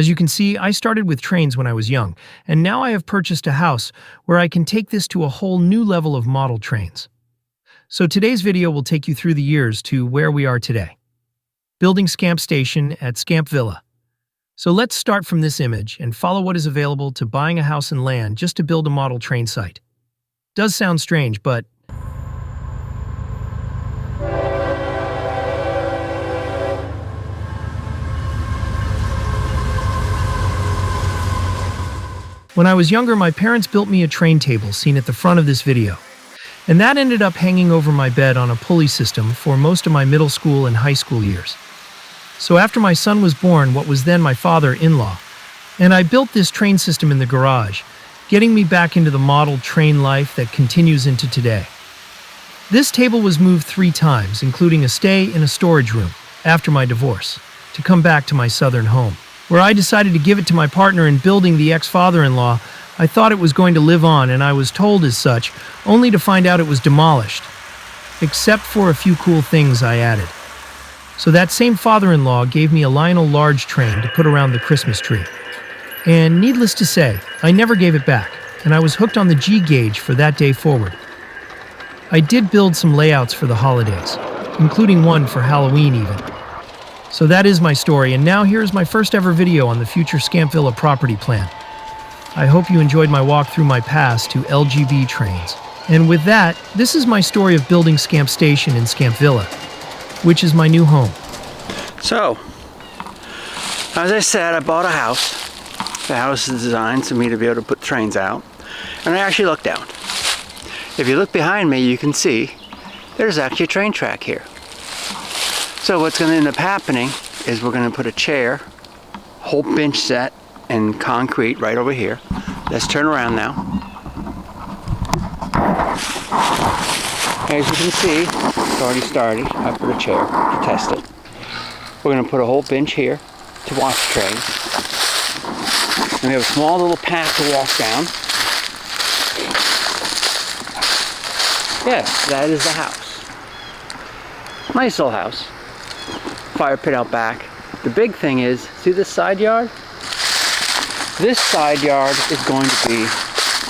As you can see, I started with trains when I was young, and now I have purchased a house where I can take this to a whole new level of model trains. So today's video will take you through the years to where we are today. Building Scamp Station at Scamp Villa. So let's start from this image and follow what is available to buying a house and land just to build a model train site. Does sound strange, but when I was younger, my parents built me a train table seen at the front of this video. And that ended up hanging over my bed on a pulley system for most of my middle school and high school years. So after my son was born, what was then my father-in-law, and I built this train system in the garage, getting me back into the model train life that continues into today. This table was moved 3 times, including a stay in a storage room after my divorce, to come back to my southern home, where I decided to give it to my partner in building the ex-father-in-law. I thought it was going to live on, and I was told as such, only to find out it was demolished, except for a few cool things I added. So that same father-in-law gave me a Lionel large train to put around the Christmas tree. And needless to say, I never gave it back, and I was hooked on the G gauge for that day forward. I did build some layouts for the holidays, including one for Halloween even. So that is my story, and now here's my first ever video on the future Scamp Villa property plan. I hope you enjoyed my walk through my past to LGV trains. And with that, this is my story of building Scamp Station in Scamp Villa, which is my new home. So, as I said, I bought a house. The house is designed for me to be able to put trains out. And I actually looked down. If you look behind me, you can see there's actually a train track here. So what's going to end up happening is we're going to put a chair, whole bench set, and concrete right over here. Let's turn around now. As you can see, it's already started. I put a chair to test it. We're going to put a whole bench here to watch the trains. And we have a small little path to walk down. Yes, that is the house. Nice little house. Fire pit out back. The big thing is, see this side yard? This side yard is going to be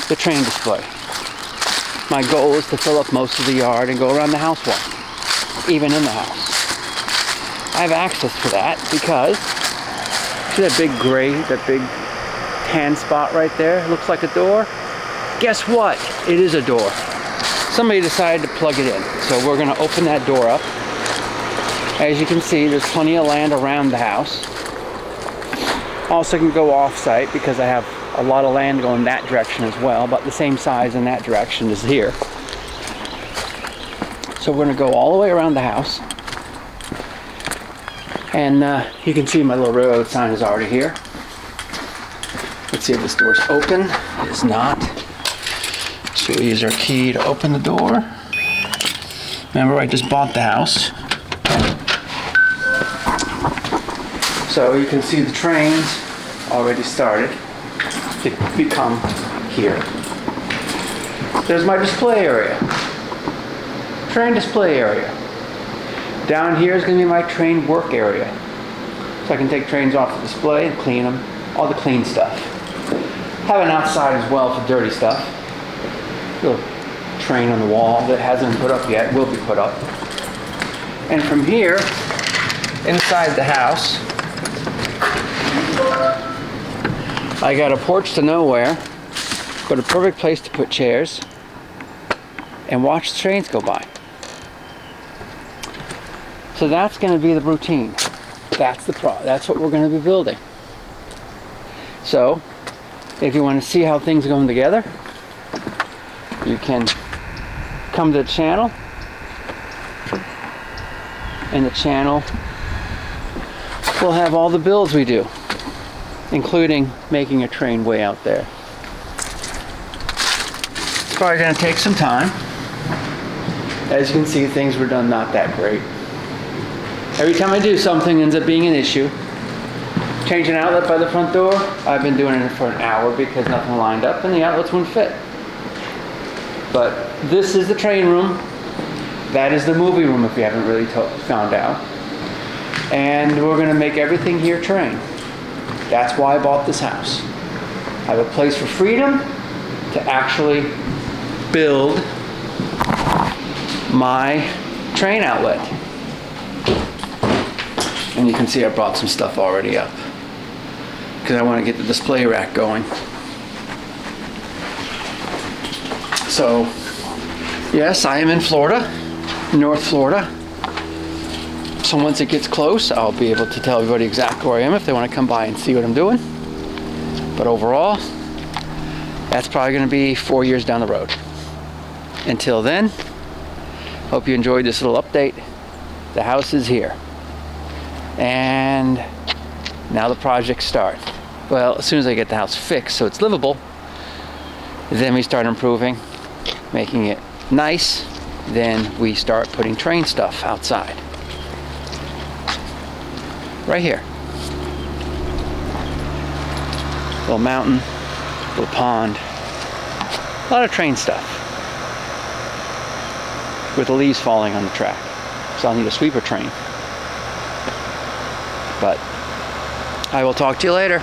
the train display. My goal is to fill up most of the yard and go around the house wall, even in the house. I have access for that because, see that big gray, that big tan spot right there? Looks like a door. Guess what? It is a door. Somebody decided to plug it in. So we're going to open that door up. As you can see, there's plenty of land around the house. Also can go off-site because I have a lot of land going that direction as well, about the same size in that direction as here. So we're going to go all the way around the house. And you can see my little railroad sign is already here. Let's see if this door's open. It is not. So we use our key to open the door. Remember, I just bought the house. So you can see the trains already started to become here. There's my display area. Train display area. Down here is going to be my train work area. So I can take trains off the display and clean them. All the clean stuff. Have an outside as well for dirty stuff. Little train on the wall that hasn't been put up yet will be put up. And from here, inside the house, I got a porch to nowhere, but a perfect place to put chairs and watch the trains go by. So that's going to be the routine. That's what we're going to be building. So, if you want to see how things are going together, you can come to the channel. And the channel will have all the builds we do, including making a train way out there. It's probably going to take some time. As you can see, things were done not that great. Every time I do something, it ends up being an issue. Change an outlet by the front door. I've been doing it for an hour because nothing lined up and the outlets wouldn't fit. But this is the train room. That is the movie room if you haven't really found out. And we're going to make everything here train. That's why I bought this house. I have a place for freedom to actually build my train outlet. And you can see I brought some stuff already up because I want to get the display rack going. So, yes, I am in Florida, North Florida. So once it gets close, I'll be able to tell everybody exactly where I am if they want to come by and see what I'm doing. But overall, that's probably going to be 4 years down the road. Until then, hope you enjoyed this little update. The house is here. And now the projects start. Well, as soon as I get the house fixed so it's livable, then we start improving, making it nice. Then we start putting train stuff outside. Right here. Little mountain, little pond, a lot of train stuff. With the leaves falling on the track. So I'll need a sweeper train. But I will talk to you later.